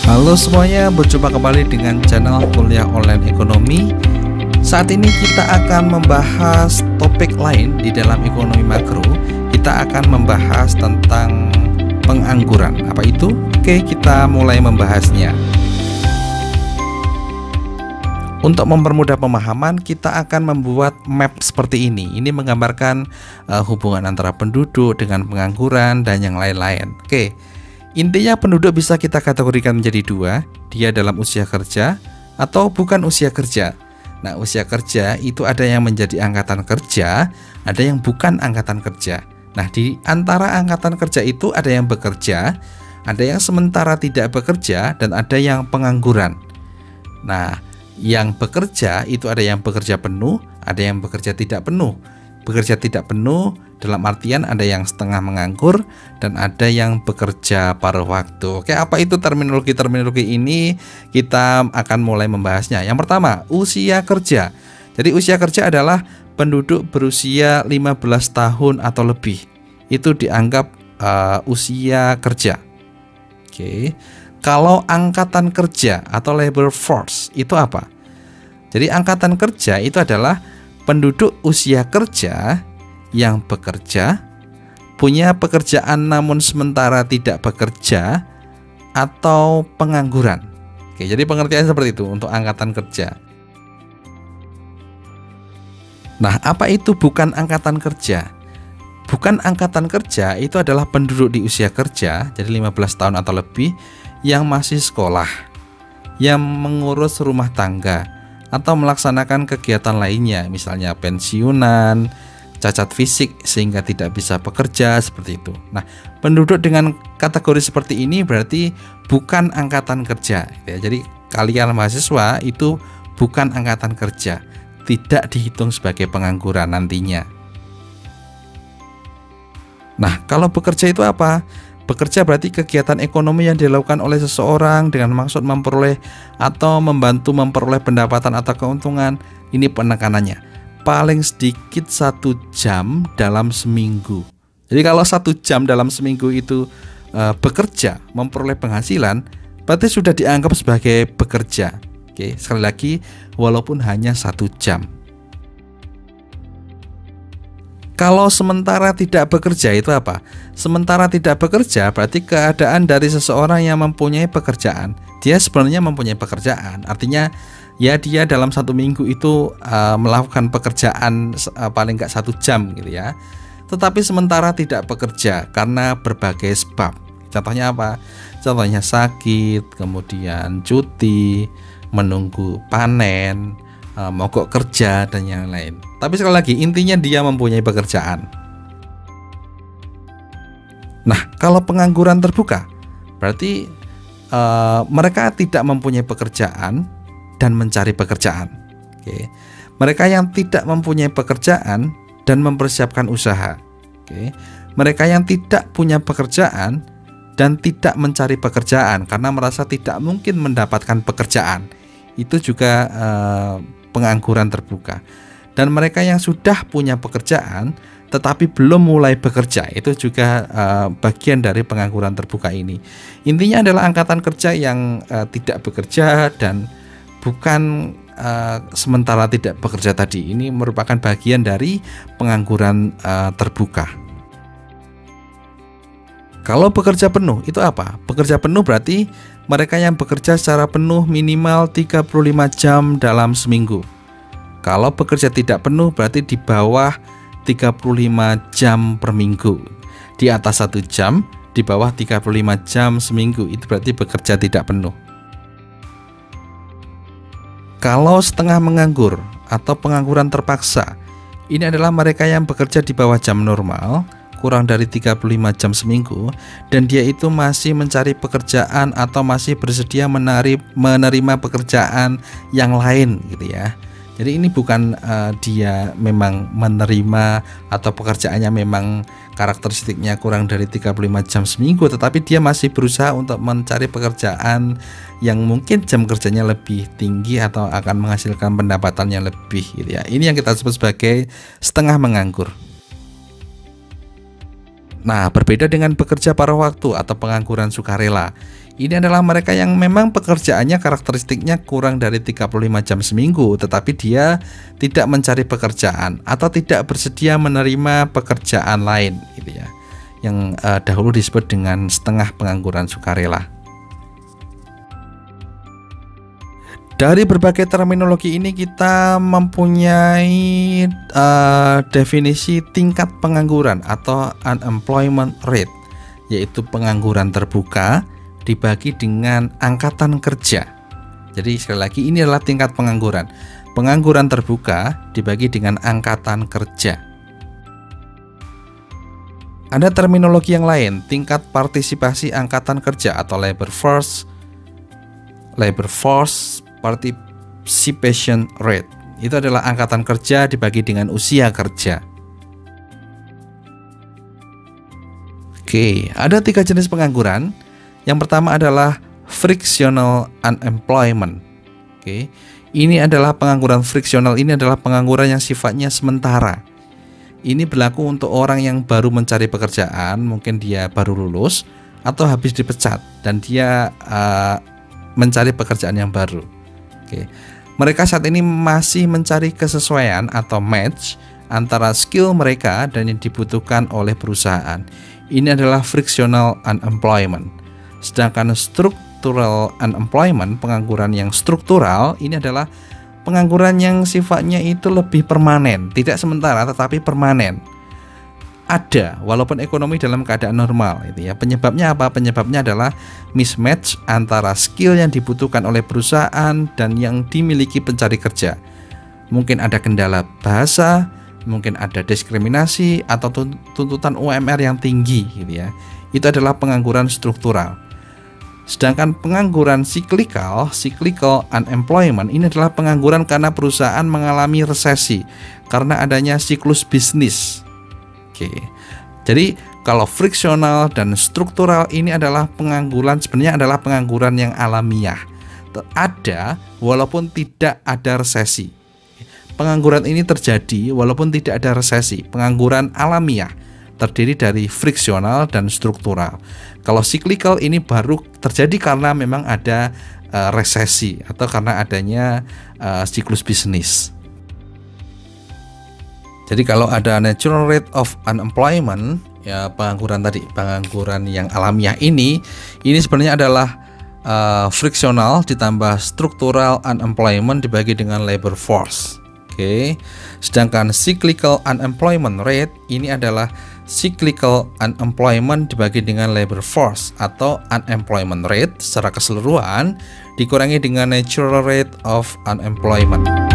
Halo semuanya, berjumpa kembali dengan channel Kuliah Online Ekonomi. Saat ini kita akan membahas topik lain di dalam ekonomi makro. Kita akan membahas tentang pengangguran. Apa itu? Oke, kita mulai membahasnya. Untuk mempermudah pemahaman, kita akan membuat map seperti ini. Ini menggambarkan hubungan antara penduduk dengan pengangguran dan yang lain-lain. Oke. Intinya penduduk bisa kita kategorikan menjadi dua, dia dalam usia kerja atau bukan usia kerja. Nah, usia kerja itu ada yang menjadi angkatan kerja, ada yang bukan angkatan kerja. Nah, di antara angkatan kerja itu ada yang bekerja, ada yang sementara tidak bekerja, dan ada yang pengangguran. Nah, yang bekerja itu ada yang bekerja penuh, ada yang bekerja tidak penuh. Bekerja tidak penuh dalam artian ada yang setengah menganggur dan ada yang bekerja paruh waktu. Oke, apa itu terminologi-terminologi ini? Kita akan mulai membahasnya. Yang pertama, usia kerja. Jadi usia kerja adalah penduduk berusia 15 tahun atau lebih. Itu dianggap usia kerja. Oke. Kalau angkatan kerja atau labor force itu apa? Jadi angkatan kerja itu adalah penduduk usia kerja yang bekerja, punya pekerjaan namun sementara tidak bekerja, atau pengangguran. Oke, jadi pengertian seperti itu untuk angkatan kerja. Nah, apa itu bukan angkatan kerja? Bukan angkatan kerja itu adalah penduduk di usia kerja, jadi 15 tahun atau lebih, yang masih sekolah, yang mengurus rumah tangga, atau melaksanakan kegiatan lainnya, misalnya pensiunan, cacat fisik sehingga tidak bisa bekerja, seperti itu. Nah, penduduk dengan kategori seperti ini berarti bukan angkatan kerja ya. Jadi kalian mahasiswa itu bukan angkatan kerja, tidak dihitung sebagai pengangguran nantinya. Nah, kalau bekerja itu apa? Bekerja berarti kegiatan ekonomi yang dilakukan oleh seseorang dengan maksud memperoleh atau membantu memperoleh pendapatan atau keuntungan. Ini penekanannya paling sedikit 1 jam dalam seminggu. Jadi kalau 1 jam dalam seminggu itu bekerja memperoleh penghasilan, berarti sudah dianggap sebagai bekerja. Oke, sekali lagi, walaupun hanya 1 jam. Kalau sementara tidak bekerja itu apa? Sementara tidak bekerja berarti keadaan dari seseorang yang mempunyai pekerjaan. Dia sebenarnya mempunyai pekerjaan. Artinya ya dia dalam 1 minggu itu melakukan pekerjaan paling nggak 1 jam gitu ya. Tetapi sementara tidak bekerja karena berbagai sebab. Contohnya apa? Contohnya sakit, kemudian cuti, menunggu panen, mogok kerja, dan yang lain. Tapi sekali lagi, intinya dia mempunyai pekerjaan. Nah, kalau pengangguran terbuka berarti mereka tidak mempunyai pekerjaan dan mencari pekerjaan. Oke. Mereka yang tidak mempunyai pekerjaan dan mempersiapkan usaha. Oke. Mereka yang tidak punya pekerjaan dan tidak mencari pekerjaan karena merasa tidak mungkin mendapatkan pekerjaan. Itu juga pengangguran terbuka. Dan mereka yang sudah punya pekerjaan tetapi belum mulai bekerja, itu juga bagian dari pengangguran terbuka ini. Intinya adalah angkatan kerja yang tidak bekerja dan bukan sementara tidak bekerja tadi. Ini merupakan bagian dari pengangguran terbuka. Kalau bekerja penuh itu apa? Bekerja penuh berarti mereka yang bekerja secara penuh minimal 35 jam dalam seminggu. Kalau bekerja tidak penuh berarti di bawah 35 jam per minggu. Di atas 1 jam, di bawah 35 jam seminggu, itu berarti bekerja tidak penuh. Kalau setengah menganggur atau pengangguran terpaksa, ini adalah mereka yang bekerja di bawah jam normal, kurang dari 35 jam seminggu, dan dia itu masih mencari pekerjaan atau masih bersedia menerima pekerjaan yang lain gitu ya. Jadi ini bukan dia memang menerima atau pekerjaannya memang karakteristiknya kurang dari 35 jam seminggu, tetapi dia masih berusaha untuk mencari pekerjaan yang mungkin jam kerjanya lebih tinggi atau akan menghasilkan pendapatan yang lebih gitu ya. Ini yang kita sebut sebagai setengah menganggur. Nah, berbeda dengan bekerja paruh waktu atau pengangguran sukarela. Ini adalah mereka yang memang pekerjaannya karakteristiknya kurang dari 35 jam seminggu, tetapi dia tidak mencari pekerjaan atau tidak bersedia menerima pekerjaan lain, gitu ya. Yang dahulu disebut dengan setengah pengangguran sukarela. Dari berbagai terminologi ini kita mempunyai definisi tingkat pengangguran atau unemployment rate, yaitu pengangguran terbuka dibagi dengan angkatan kerja. Jadi sekali lagi ini adalah tingkat pengangguran. Pengangguran terbuka dibagi dengan angkatan kerja. Ada terminologi yang lain, tingkat partisipasi angkatan kerja atau labor force participation rate. Itu adalah angkatan kerja dibagi dengan usia kerja. Oke, ada 3 jenis pengangguran. Yang pertama adalah frictional unemployment. Oke, ini adalah pengangguran friksional. Ini adalah pengangguran yang sifatnya sementara. Ini berlaku untuk orang yang baru mencari pekerjaan, mungkin dia baru lulus atau habis dipecat dan dia mencari pekerjaan yang baru. Oke. Mereka saat ini masih mencari kesesuaian atau match antara skill mereka dan yang dibutuhkan oleh perusahaan. Ini adalah frictional unemployment. Sedangkan structural unemployment, pengangguran yang struktural, ini adalah pengangguran yang sifatnya itu lebih permanen, tidak sementara tetapi permanen. Ada walaupun ekonomi dalam keadaan normal, itu ya. Penyebabnya apa? Penyebabnya adalah mismatch antara skill yang dibutuhkan oleh perusahaan dan yang dimiliki pencari kerja. Mungkin ada kendala bahasa, mungkin ada diskriminasi atau tuntutan UMR yang tinggi, gitu ya. Itu adalah pengangguran struktural. Sedangkan pengangguran cyclical unemployment, ini adalah pengangguran karena perusahaan mengalami resesi karena adanya siklus bisnis. Oke. Jadi kalau friksional dan struktural ini adalah pengangguran, sebenarnya adalah pengangguran yang alamiah. Ada walaupun tidak ada resesi. Pengangguran ini terjadi walaupun tidak ada resesi. Pengangguran alamiah terdiri dari friksional dan struktural. Kalau cyclical ini baru terjadi karena memang ada resesi atau karena adanya siklus bisnis. Jadi kalau ada natural rate of unemployment, ya pengangguran tadi, pengangguran yang alamiah ini sebenarnya adalah friksional ditambah struktural unemployment dibagi dengan labor force. Oke. Sedangkan cyclical unemployment rate ini adalah cyclical unemployment dibagi dengan labor force atau unemployment rate secara keseluruhan dikurangi dengan natural rate of unemployment.